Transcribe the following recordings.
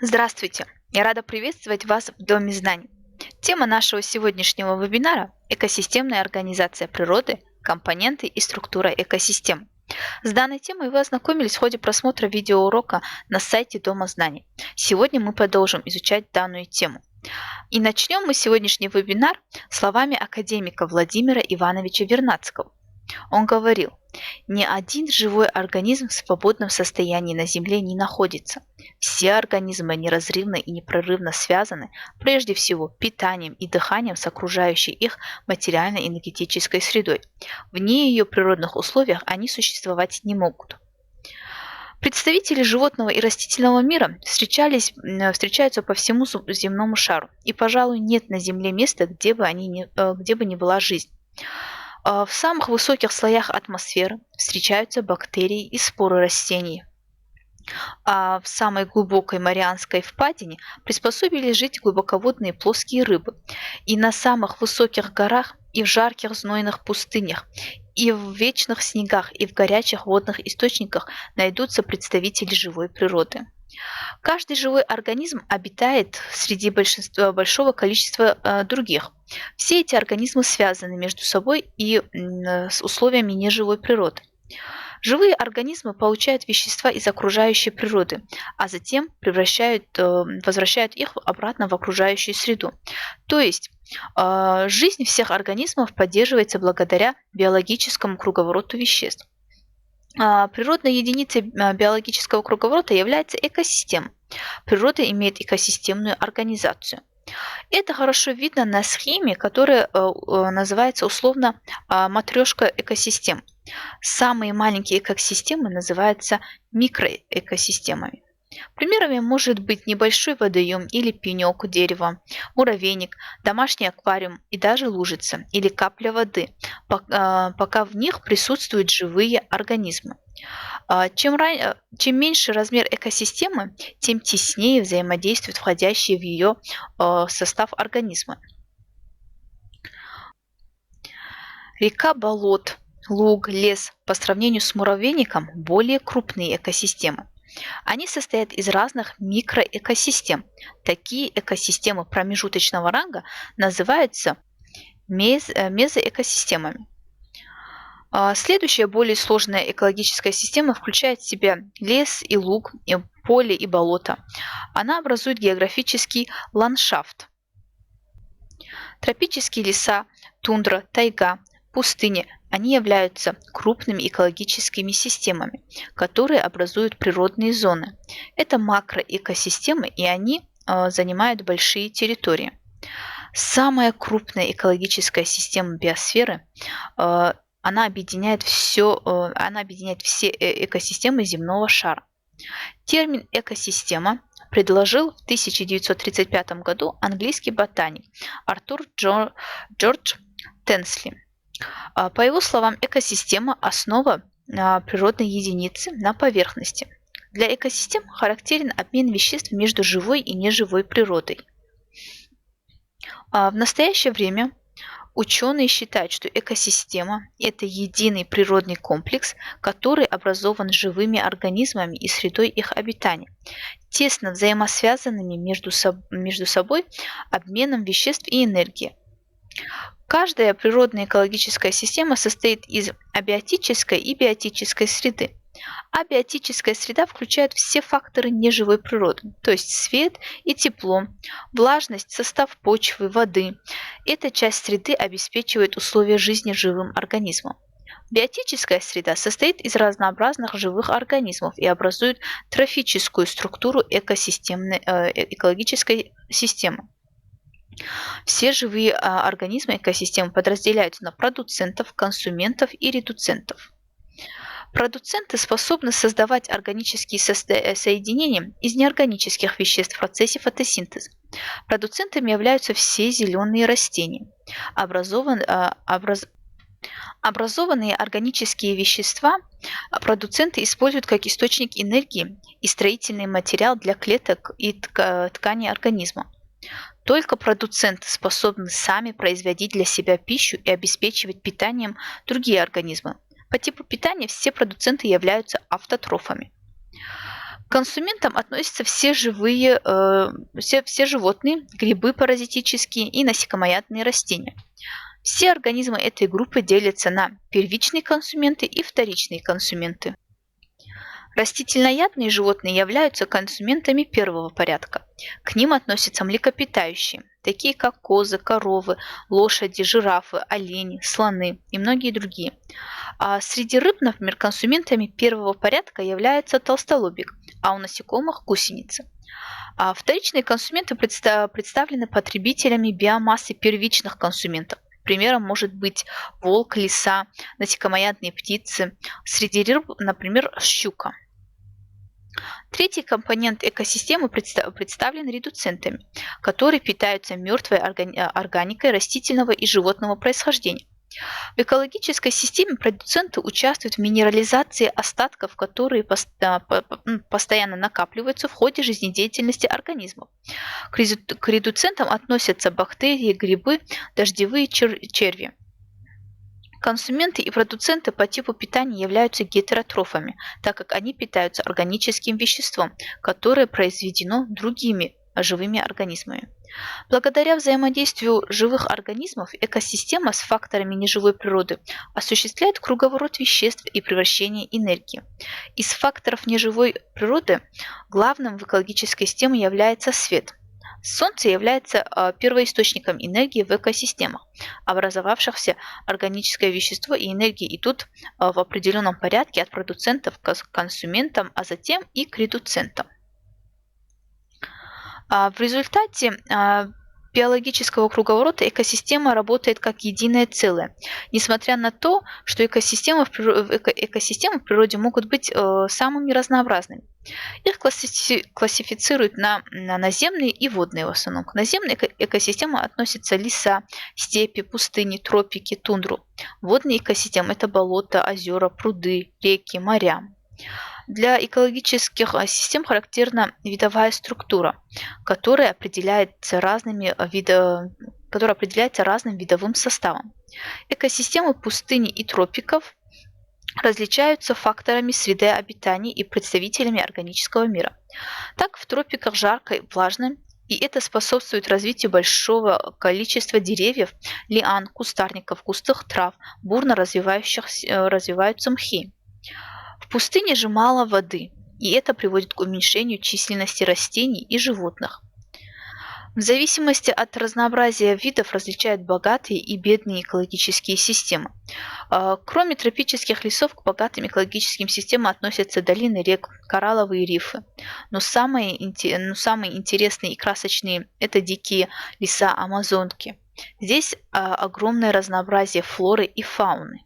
Здравствуйте! Я рада приветствовать вас в Доме знаний. Тема нашего сегодняшнего вебинара – экосистемная организация природы, компоненты и структура экосистем. С данной темой вы ознакомились в ходе просмотра видеоурока на сайте Дома знаний. Сегодня мы продолжим изучать данную тему. И начнем мы сегодняшний вебинар словами академика Владимира Ивановича Вернадского. Он говорил: ни один живой организм в свободном состоянии на Земле не находится. Все организмы неразрывно и непрерывно связаны прежде всего питанием и дыханием с окружающей их материально-энергетической средой. Вне ее природных условиях они существовать не могут. Представители животного и растительного мира встречаются по всему земному шару, и, пожалуй, нет на Земле места, где бы ни была жизнь. В самых высоких слоях атмосферы встречаются бактерии и споры растений. А в самой глубокой Марианской впадине приспособились жить глубоководные плоские рыбы. И на самых высоких горах, и в жарких знойных пустынях, и в вечных снегах, и в горячих водных источниках найдутся представители живой природы. Каждый живой организм обитает среди большого количества других. Все эти организмы связаны между собой и с условиями неживой природы. Живые организмы получают вещества из окружающей природы, а затем возвращают их обратно в окружающую среду. То есть жизнь всех организмов поддерживается благодаря биологическому круговороту веществ. Природной единицей биологического круговорота является экосистема. Природа имеет экосистемную организацию. Это хорошо видно на схеме, которая называется условно матрешка экосистем. Самые маленькие экосистемы называются микроэкосистемами. Примерами может быть небольшой водоем или пенек дерева, муравейник, домашний аквариум и даже лужица или капля воды, пока в них присутствуют живые организмы. Чем меньше размер экосистемы, тем теснее взаимодействуют входящие в ее состав организмы. Река, болот, луг, лес по сравнению с муравейником более крупные экосистемы. Они состоят из разных микроэкосистем. Такие экосистемы промежуточного ранга называются мезоэкосистемами. Следующая, более сложная экологическая система включает в себя лес и луг, поле и болото. Она образует географический ландшафт. Тропические леса, тундра, тайга, пустыни – они являются крупными экологическими системами, которые образуют природные зоны. Это макроэкосистемы, и они занимают большие территории. Самая крупная экологическая система биосферы она объединяет все экосистемы земного шара. Термин «экосистема» предложил в 1935 году английский ботаник Артур Джордж Тенсли. По его словам, экосистема – основа природной единицы на поверхности. Для экосистем характерен обмен веществ между живой и неживой природой. В настоящее время ученые считают, что экосистема – это единый природный комплекс, который образован живыми организмами и средой их обитания, тесно взаимосвязанными между собой обменом веществ и энергии. Каждая природная экологическая система состоит из абиотической и биотической среды. Абиотическая среда включает все факторы неживой природы, то есть свет и тепло, влажность, состав почвы, воды. Эта часть среды обеспечивает условия жизни живым организмам. Биотическая среда состоит из разнообразных живых организмов и образует трофическую структуру экологической системы. Все живые организмы экосистемы подразделяются на продуцентов, консументов и редуцентов. Продуценты способны создавать органические соединения из неорганических веществ в процессе фотосинтеза. Продуцентами являются все зеленые растения. Образованные органические вещества продуценты используют как источник энергии и строительный материал для клеток и тканей организма. Только продуценты способны сами производить для себя пищу и обеспечивать питанием другие организмы. По типу питания все продуценты являются автотрофами. К консументам относятся все живые, все животные, грибы паразитические и насекомоядные растения. Все организмы этой группы делятся на первичные консументы и вторичные консументы. Растительноядные животные являются консументами первого порядка. К ним относятся млекопитающие, такие как козы, коровы, лошади, жирафы, олени, слоны и многие другие. А среди рыб, например, консументами первого порядка является толстолобик, а у насекомых – гусеницы. А вторичные консументы представлены потребителями биомассы первичных консументов. Примером может быть волк, лиса, насекомоядные птицы. Среди рыб, например, щука. Третий компонент экосистемы представлен редуцентами, которые питаются мертвой органикой растительного и животного происхождения. В экологической системе продуценты участвуют в минерализации остатков, которые постоянно накапливаются в ходе жизнедеятельности организмов. К редуцентам относятся бактерии, грибы, дождевые черви. Консументы и продуценты по типу питания являются гетеротрофами, так как они питаются органическим веществом, которое произведено другими живыми организмами. Благодаря взаимодействию живых организмов экосистема с факторами неживой природы осуществляет круговорот веществ и превращение энергии. Из факторов неживой природы главным в экологической системе является свет. Солнце является первоисточником энергии в экосистемах. Образовавшихся органическое вещество и энергия идут в определенном порядке от продуцентов к консументам, а затем и к редуцентам. В результате биологического круговорота экосистема работает как единое целое, несмотря на то, что экосистемы в природе могут быть самыми разнообразными. Их классифицируют на наземные и водные в основном. К наземной экосистеме относятся леса, степи, пустыни, тропики, тундру. Водные экосистемы – это болота, озера, пруды, реки, моря. Для экологических систем характерна видовая структура, которая определяется разным видовым составом. Экосистемы пустыни и тропиков различаются факторами среды обитания и представителями органического мира. Так, в тропиках жарко и влажно, и это способствует развитию большого количества деревьев, лиан, кустарников, густых трав, бурно развиваются мхи. В пустыне же мало воды, и это приводит к уменьшению численности растений и животных. В зависимости от разнообразия видов различают богатые и бедные экологические системы. Кроме тропических лесов, к богатым экологическим системам относятся долины рек, коралловые рифы. Но самые интересные и красочные – это дикие леса Амазонки. Здесь огромное разнообразие флоры и фауны.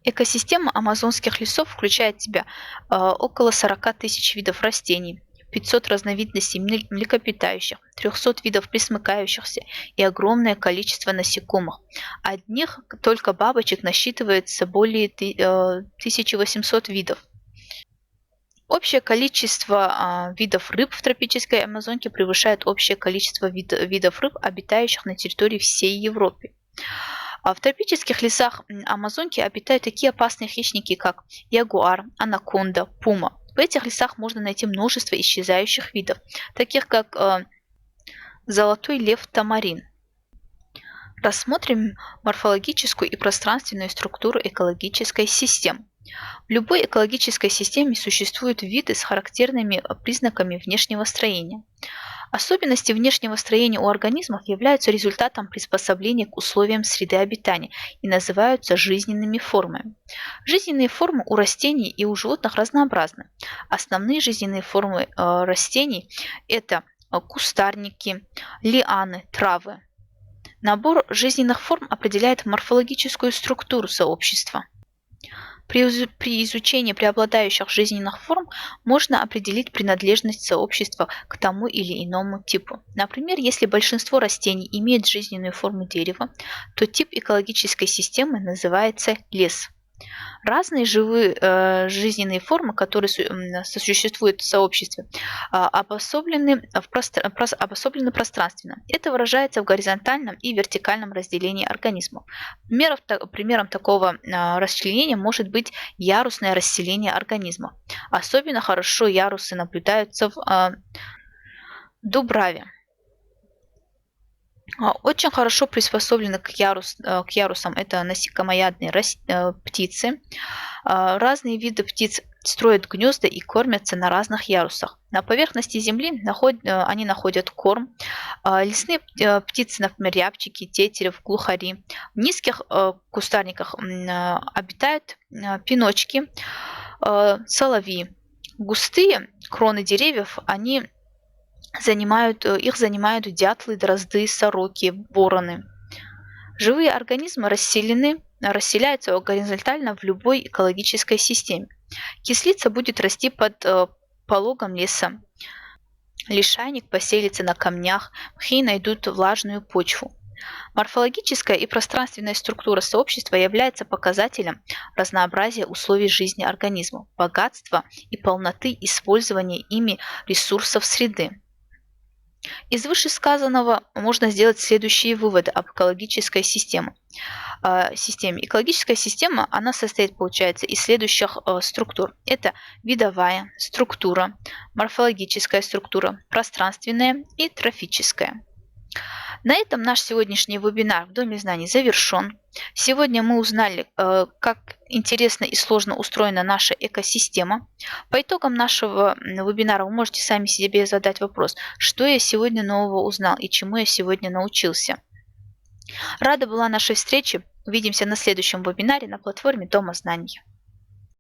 Экосистема амазонских лесов включает в себя около 40 тысяч видов растений, 500 разновидностей млекопитающих, 300 видов пресмыкающихся и огромное количество насекомых. Одних только бабочек насчитывается более 1800 видов. Общее количество видов рыб в тропической Амазонке превышает общее количество видов рыб, обитающих на территории всей Европы. В тропических лесах Амазонки обитают такие опасные хищники, как ягуар, анаконда, пума. В этих лесах можно найти множество исчезающих видов, таких как золотой лев тамарин. Рассмотрим морфологическую и пространственную структуру экологической системы. В любой экологической системе существуют виды с характерными признаками внешнего строения. Особенности внешнего строения у организмов являются результатом приспособления к условиям среды обитания и называются жизненными формами. Жизненные формы у растений и у животных разнообразны. Основные жизненные формы растений – это кустарники, лианы, травы. Набор жизненных форм определяет морфологическую структуру сообщества. При изучении преобладающих жизненных форм можно определить принадлежность сообщества к тому или иному типу. Например, если большинство растений имеет жизненную форму дерева, то тип экологической системы называется лес. Разные живые жизненные формы, которые сосуществуют в сообществе, обособлены пространственно. Это выражается в горизонтальном и вертикальном разделении организмов. Примером такого расчленения может быть ярусное расселение организма. Особенно хорошо ярусы наблюдаются в Дубраве. Очень хорошо приспособлены к ярусам это насекомоядные птицы. Разные виды птиц строят гнезда и кормятся на разных ярусах. На поверхности земли они находят корм. Лесные птицы, например, рябчики, тетерев, глухари. В низких кустарниках обитают пиночки, соловьи. Густые кроны деревьев, их занимают дятлы, дрозды, сороки, вороны. Живые организмы расселяются горизонтально в любой экологической системе. Кислица будет расти под пологом леса. Лишайник поселится на камнях, мхи найдут влажную почву. Морфологическая и пространственная структура сообщества является показателем разнообразия условий жизни организмов, богатства и полноты использования ими ресурсов среды. Из вышесказанного можно сделать следующие выводы об экологической системе. Экологическая система, она состоит, получается, из следующих структур. Это видовая структура, морфологическая структура, пространственная и трофическая. На этом наш сегодняшний вебинар в Доме знаний завершен. Сегодня мы узнали, как интересно и сложно устроена наша экосистема. По итогам нашего вебинара вы можете сами себе задать вопрос, что я сегодня нового узнал и чему я сегодня научился. Рада была нашей встрече. Увидимся на следующем вебинаре на платформе Дома знаний.